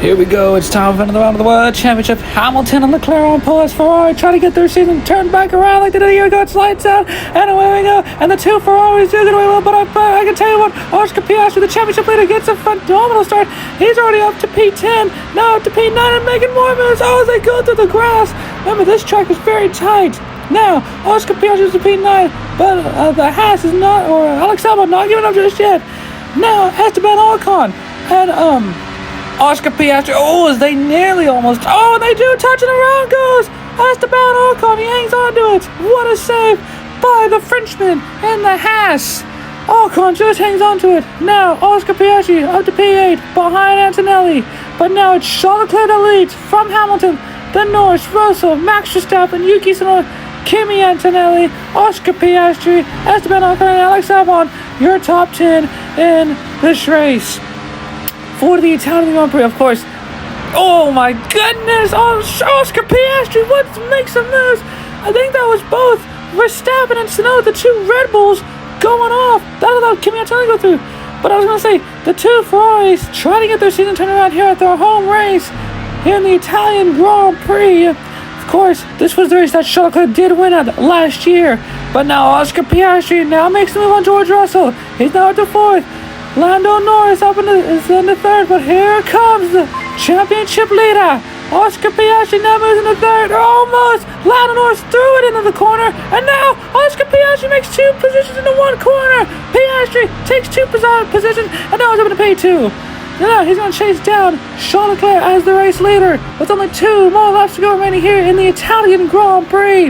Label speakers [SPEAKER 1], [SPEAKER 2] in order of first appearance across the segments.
[SPEAKER 1] Here we go. It's time for another round of the World Championship. Hamilton and Leclerc on pole. Ferrari trying to get their season turned back around like they did a year ago. It's lights out, and away we go. And the two Ferraris do get away well, but I can tell you what, Oscar Piastri, the championship leader, gets a phenomenal start. He's already up to P10, now up to P9, and making more moves. Oh, as they go through the grass. Remember, this track is very tight. Now, Oscar Piastri is to P9, but the Haas is not, or Alex Albon not giving up just yet. Now, Esteban Ocon and Oscar Piastri, as they nearly almost, they do touch, and around goes Esteban Ocon. He hangs on to it. What a save by the Frenchman and the Haas. Ocon just hangs on to it. Now, Oscar Piastri up to P8 behind Antonelli. But now it's Charles Leclerc that leads from Hamilton, then Norris, Russell, Max Verstappen, Yuki Tsunoda, Kimi Antonelli, Oscar Piastri, Esteban Ocon, and Alex Albon. Your top 10 in this race. For the Italian Grand Prix, of course. Oh my goodness! Oscar Piastri, what makes some moves? I think that was both Verstappen and Tsunoda, the two Red Bulls, going off. That allowed Kimi Antonelli to go through. But I was going to say, the two Ferraris trying to get their season turned around here at their home race, here in the Italian Grand Prix. Of course, this was the race that Charles Leclerc did win at last year. But now Oscar Piastri now makes the move on George Russell. He's now up to fourth. Lando Norris is in the third, but here comes the championship leader. Oscar Piastri now moves in the third, almost. Lando Norris threw it into the corner, and now Oscar Piastri makes two positions into one corner. Piastri takes two positions, and now he's up to P2. Now he's going to chase down Charles Leclerc as the race leader, with only two more laps to go remaining here in the Italian Grand Prix.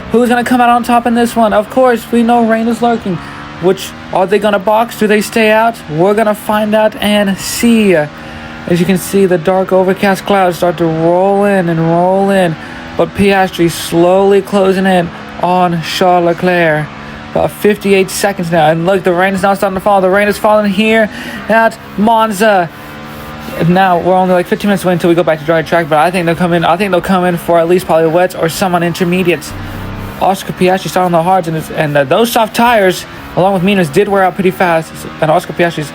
[SPEAKER 1] Who's going to come out on top in this one? Of course, we know rain is lurking. Which are they going to box? Do they stay out? We're going to find out and see. As you can see, the dark overcast clouds start to roll in. But Piastri slowly closing in on Charles Leclerc. About 58 seconds now. And look, the rain is now starting to fall. The rain is falling here at Monza. Now, we're only like 15 minutes away until we go back to dry track. But I think they'll come in for at least probably wets or some on intermediates. Oscar Piastri started on the hards, and those soft tires, along with mediums, did wear out pretty fast. And Oscar Piastri's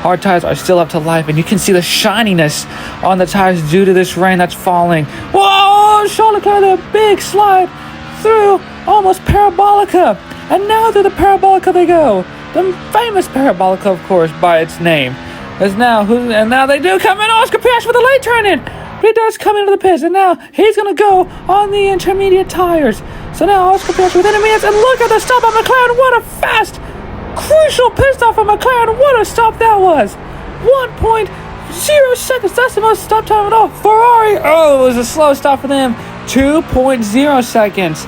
[SPEAKER 1] hard tires are still up to life, and you can see the shininess on the tires due to this rain that's falling. Whoa! Charles Leclerc, a big slide through almost Parabolica, and now through the Parabolica they go. The famous Parabolica, of course, by its name. And now they do come in. Oscar Piastri with a late turn in. He does come into the pits, and now he's going to go on the intermediate tires. So now Oscar Piastri with intermediates, and look at the stop on McLaren. What a fast, crucial pit stop from McLaren. What a stop that was. 1.0 seconds. That's the most stop time at all. Ferrari, it was a slow stop for them. 2.0 seconds.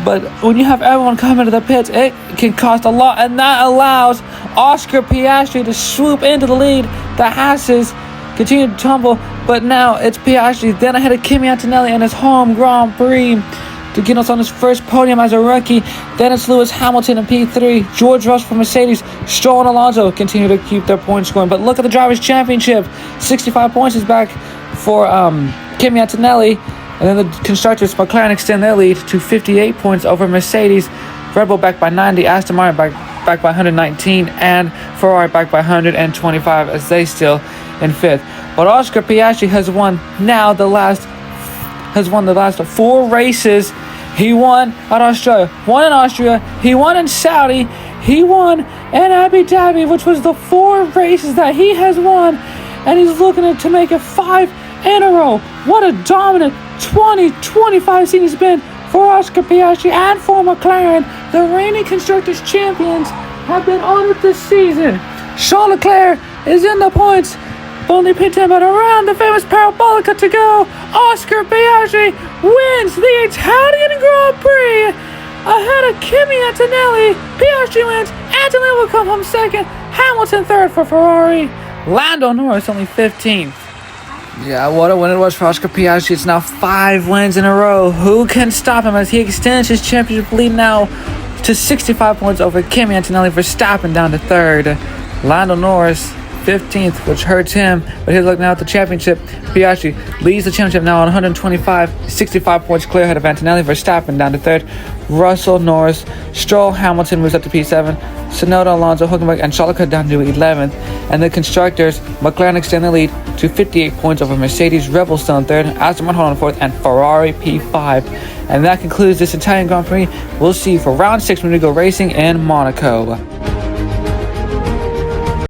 [SPEAKER 1] But when you have everyone coming to the pits, it can cost a lot, and that allows Oscar Piastri to swoop into the lead. The Haas's continue to tumble, but now it's Piastri, then ahead of Kimi Antonelli in his home Grand Prix to get us on his first podium as a rookie. Then it's Lewis Hamilton in P3, George Russell from Mercedes, Stroll and Alonso continue to keep their points scoring. But look at the Drivers' Championship. 65 points is back for Kimi Antonelli. And then the Constructors, McLaren extend their lead to 58 points over Mercedes. Red Bull back by 90, Aston Martin back by 119, and Ferrari back by 125 as they still in fifth. But Oscar Piastri has won the last 4 races. He won at Australia, won in Austria, he won in Saudi, he won in Abu Dhabi, which was the 4 races that he has won, and he's looking to make it 5 in a row. What a dominant 20-25 season it's been for Oscar Piastri and for McLaren. The reigning Constructors champions have been honored this season. Charles Leclerc is in the points, only P10, but around the famous Parabolica to go. Oscar Piastri wins the Italian Grand Prix ahead of Kimi Antonelli. Piastri wins. Antonelli will come home second. Hamilton third for Ferrari. Lando Norris only 15th. Yeah, what a win it was for Oscar Piastri. It's now 5 wins in a row. Who can stop him as he extends his championship lead now to 65 points over Kimi Antonelli. Verstappen down to third. Lando Norris 15th, which hurts him. But here's a look now at the championship. Piastri leads the championship now on 125, 65 points clear ahead of Antonelli. Verstappen down to 3rd. Russell, Norris, Stroll, Hamilton moves up to P7. Tsunoda, Alonso, Hülkenberg, and Schalke down to 11th. And the constructors, McLaren extend the lead to 58 points over Mercedes, Red Bull still in 3rd, Aston Martin on 4th, and Ferrari P5. And that concludes this Italian Grand Prix. We'll see you for round 6 when we go racing in Monaco.